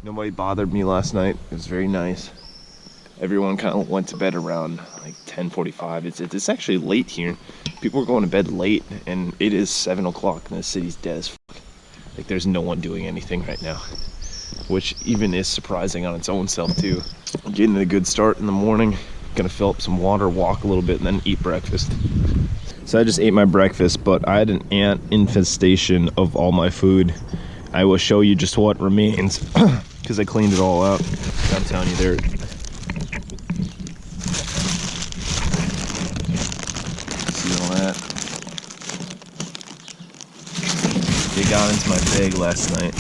Nobody bothered me last night. It was very nice. Everyone kind of went to bed around like 10:45. It's actually late here. People are going to bed late, and it is 7 o'clock, and the city's dead as fuck. Like, there's no one doing anything right now, which even is surprising on its own self too. I'm getting a good start in the morning. Gonna fill up some water, walk a little bit, and then eat breakfast. So I just ate my breakfast, but I had an ant infestation of all my food. I will show you just what remains because I cleaned it all out. I'm telling you, there. See all that? They got into my bag last night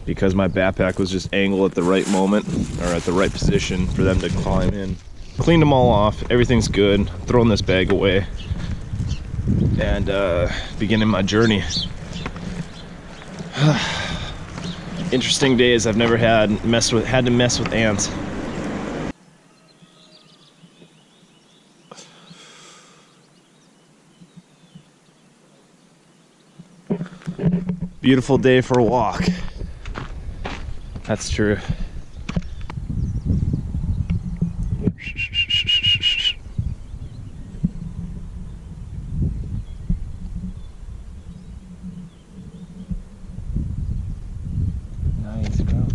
because my backpack was just angled at the right moment, or at the right position for them to climb in. Cleaned them all off. Everything's good. Throwing this bag away and beginning my journey. Interesting days. I've never had to mess with ants. Beautiful day for a walk. That's true. Nice, bro.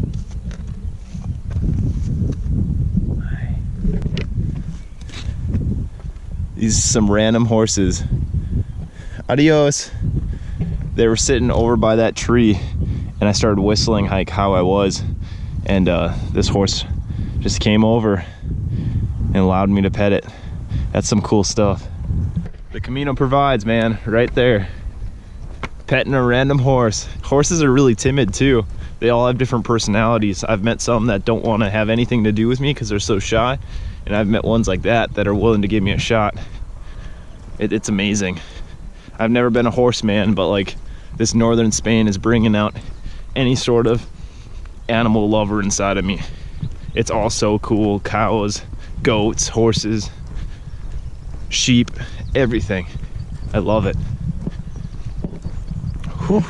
These are some random horses. Adios. They were sitting over by that tree, and I started whistling like how I was, and this horse just came over and allowed me to pet it. That's some cool stuff. The Camino provides, man, right there. Petting a random horse. Horses are really timid too. They all have different personalities. I've met some that don't want to have anything to do with me because they're so shy, and I've met ones like that that are willing to give me a shot. It's amazing. I've never been a horseman, but like, this northern Spain is bringing out any sort of animal lover inside of me. It's all so cool. Cows, goats, horses, sheep, everything. I love it. Whew.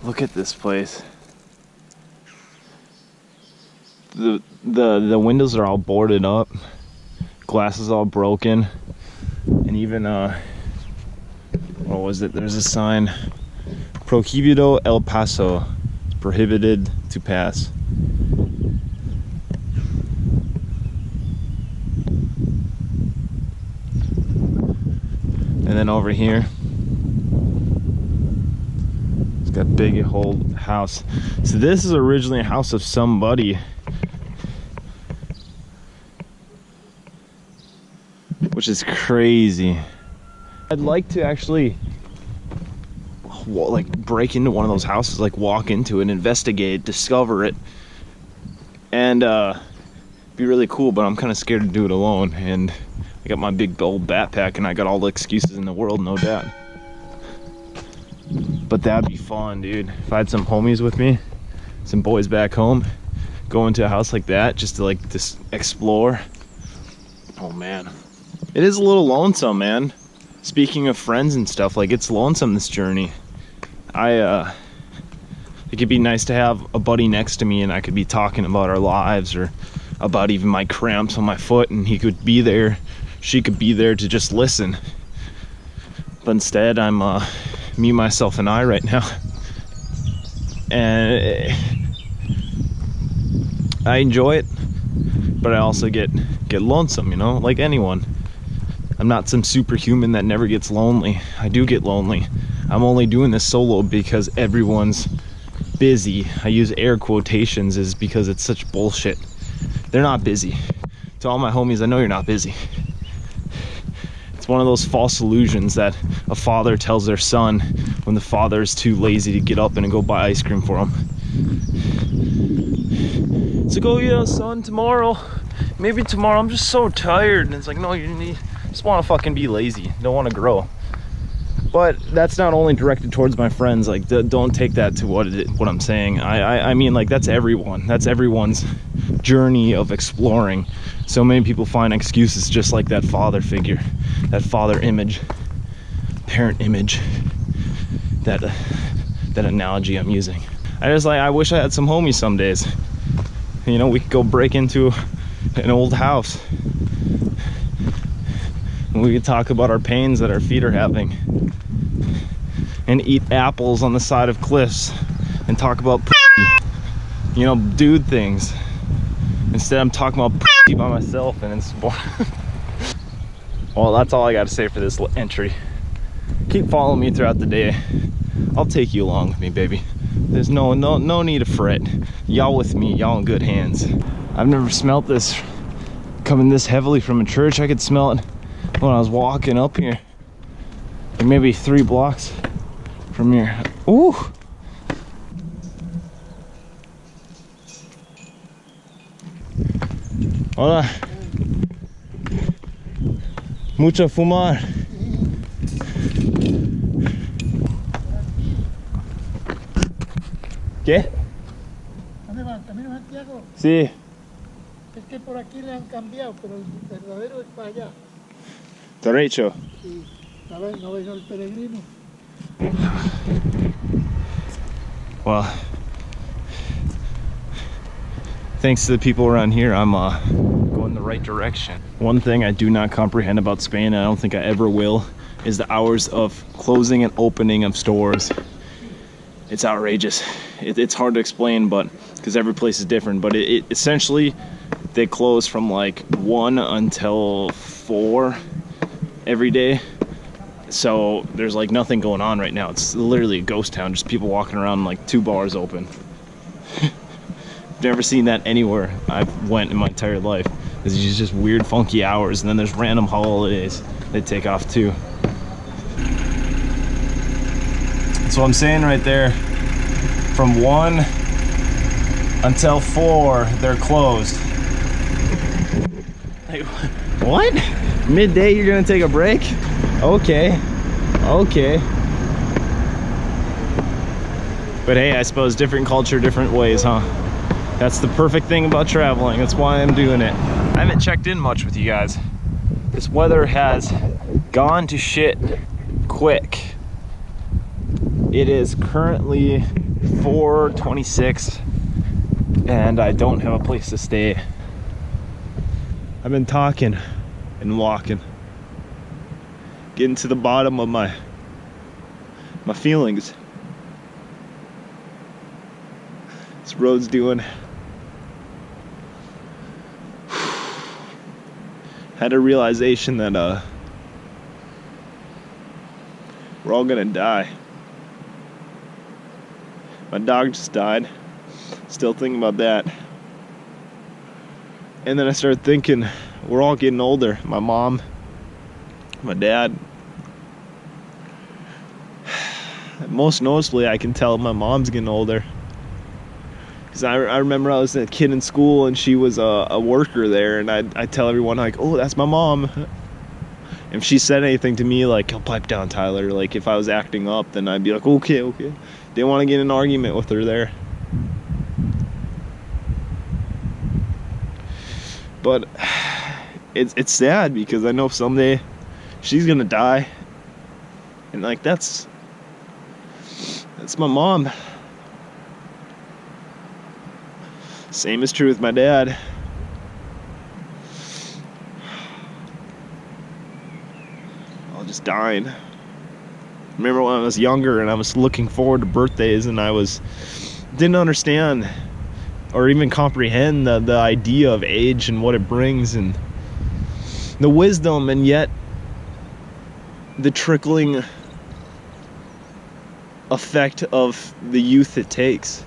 Look at this place. The windows are all boarded up. Glass is all broken. And even what was it? There's a sign, Prohibido el paso. It's prohibited to pass. And then over here, it's got a big whole house. So this is originally a house of somebody, which is crazy. I'd like to actually like break into one of those houses, like walk into it, investigate, discover it, and be really cool, but I'm kind of scared to do it alone, and I got my big old backpack and I got all the excuses in the world, no doubt. But that'd be fun, dude. If I had some homies with me, some boys back home, go into a house like that just to like just explore. Oh man. It is a little lonesome, man. Speaking of friends and stuff, like, it's lonesome, this journey. It could be nice to have a buddy next to me and I could be talking about our lives or about even my cramps on my foot, and he could be there, she could be there to just listen. But instead, I'm me, myself, and I right now. And I enjoy it, but I also get lonesome, you know, like anyone. I'm not some superhuman that never gets lonely. I do get lonely. I'm only doing this solo because everyone's busy. I use air quotations is because it's such bullshit. They're not busy. To all my homies, I know you're not busy. It's one of those false illusions that a father tells their son when the father is too lazy to get up and go buy ice cream for him. It's like, oh yeah, son, tomorrow. Maybe tomorrow. I'm just so tired. And it's like, no, you just want to fucking be lazy. Don't want to grow. But that's not only directed towards my friends. Like, don't take that to what I'm saying. I mean, like, that's everyone. That's everyone's journey of exploring. So many people find excuses just like that father figure, that father image, parent image. that analogy I'm using. I wish I had some homies some days. You know, we could go break into an old house and we could talk about our pains that our feet are having and eat apples on the side of cliffs and talk about, you know, dude things. Instead I'm talking about by myself, and it's well, that's all I got to say for this entry. Keep following me throughout the day. I'll take you along with me, baby. There's no need to fret. Y'all with me, y'all in good hands. I've never smelt this coming this heavily from a church. I could smell it when I was walking up here, like maybe 3 blocks from here. Ooh. Hola. Mucho fumar. ¿Qué? ¿Dónde van? ¿Camino de Santiago? Sí. Es que por aquí le han cambiado, pero el verdadero es para allá. Derecho. Sí. ¿No ves el peregrino? Well, thanks to the people around here, I'm going the right direction. One thing I do not comprehend about Spain, and I don't think I ever will, is the hours of closing and opening of stores. It's outrageous. It's hard to explain, but because every place is different, but it essentially they close from like 1 until 4 every day. So there's like nothing going on right now. It's literally a ghost town, just people walking around, like 2 bars open. Never seen that anywhere I've went in my entire life. It's just weird funky hours, and then there's random holidays they take off too. So I'm saying right there, from 1 until 4 they're closed. Like, what? Midday you're gonna take a break? Okay. But hey, I suppose different culture, different ways, huh? That's the perfect thing about traveling. That's why I'm doing it. I haven't checked in much with you guys. This weather has gone to shit quick. It is currently 4:26 and I don't have a place to stay. I've been talking and walking, getting to the bottom of my feelings. This road's doing. Had a realization that we're all gonna die. My dog just died. Still thinking about that. And then I started thinking, we're all getting older. My mom, my dad. Most noticeably, I can tell my mom's getting older. Because I remember I was a kid in school and she was a worker there, and I'd tell everyone, like, oh, that's my mom. If she said anything to me, like, oh, pipe down, Tyler. Like, if I was acting up, then I'd be like, okay. Didn't want to get in an argument with her there. But it's sad because I know someday she's gonna die. And like, that's my mom. Same is true with my dad. All just dying. Remember when I was younger and I was looking forward to birthdays and I didn't understand or even comprehend the idea of age and what it brings and the wisdom, and yet the trickling effect of the youth it takes.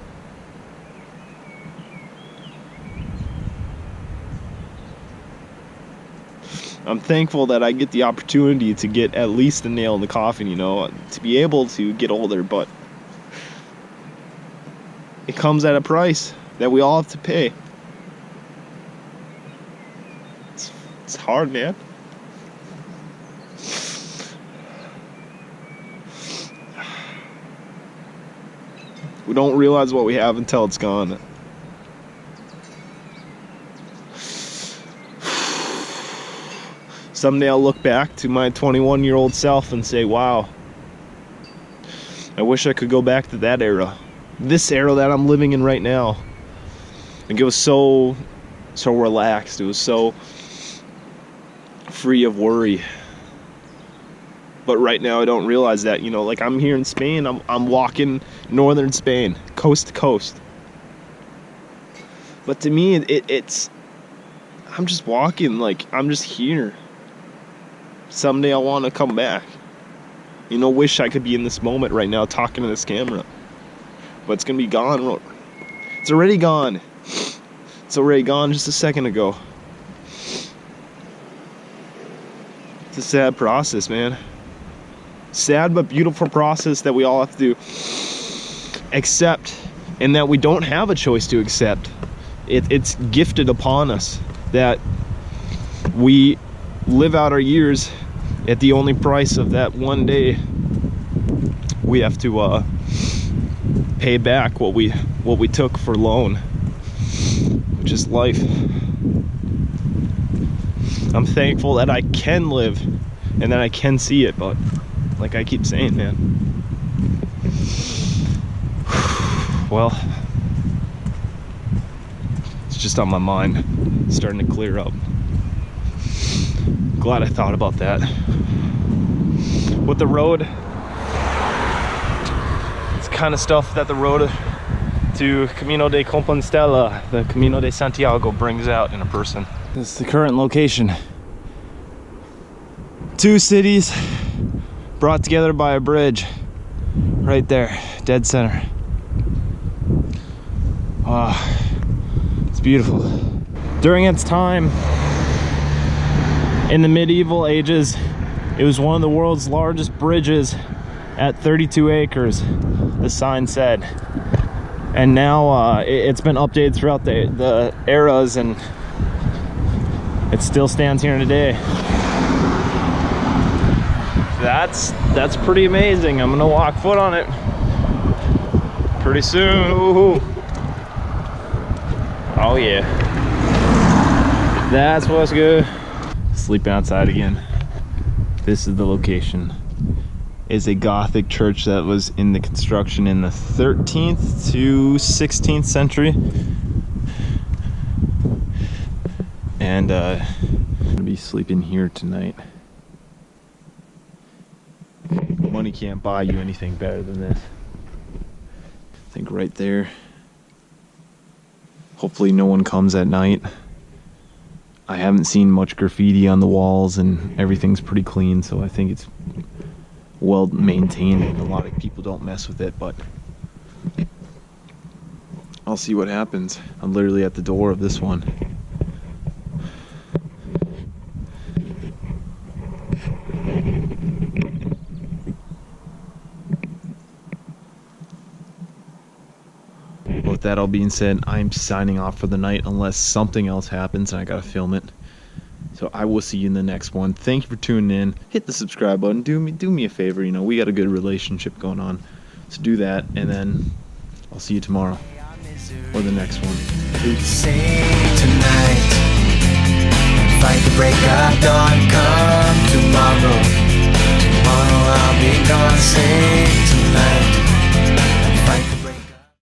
I'm thankful that I get the opportunity to get at least a nail in the coffin, you know, to be able to get older, but it comes at a price that we all have to pay. It's hard, man. We don't realize what we have until it's gone. Someday I'll look back to my 21-year-old self and say, wow, I wish I could go back to that era. This era that I'm living in right now. Like, it was so relaxed. It was so free of worry. But right now I don't realize that, you know, like I'm here in Spain, I'm walking northern Spain, coast to coast. But to me, it's, I'm just walking, like I'm just here. Someday I want to come back. You know, wish I could be in this moment right now talking to this camera. But it's gonna be gone. It's already gone. It's already gone just a second ago. It's a sad process, man. Sad but beautiful process that we all have to accept, and that we don't have a choice to accept. It's gifted upon us that we live out our years at the only price of that one day we have to pay back what we took for loan, which is life. I'm thankful that I can live and that I can see it, but like I keep saying, man, well, it's just on my mind. It's starting to clear up. Glad I thought about that. With the road, it's kind of stuff that the road to Camino de Compostela, the Camino de Santiago, brings out in a person. This is the current location. 2 cities brought together by a bridge. Right there, dead center. Wow, it's beautiful. During its time, in the medieval ages, it was one of the world's largest bridges at 32 acres, the sign said. And now it's been updated throughout the eras, and it still stands here today. That's pretty amazing. I'm gonna walk foot on it pretty soon. Ooh. Oh yeah, that's what's good. Sleeping outside again. This is the location. Is a Gothic church that was in the construction in the 13th to 16th century. And I'm gonna be sleeping here tonight. Money can't buy you anything better than this. I think right there. Hopefully no one comes at night. I haven't seen much graffiti on the walls, and everything's pretty clean, so I think it's well maintained and a lot of people don't mess with it, but I'll see what happens. I'm literally at the door of this one. With that all being said, I'm signing off for the night unless something else happens and I gotta film it. So I will see you in the next one. Thank you for tuning in. Hit the subscribe button. Do me a favor. You know, we got a good relationship going on. So do that, and then I'll see you tomorrow or the next one. Peace. Sing tonight, fight the break of dawn. Come tomorrow. Tomorrow I'll be gone. Sing tonight.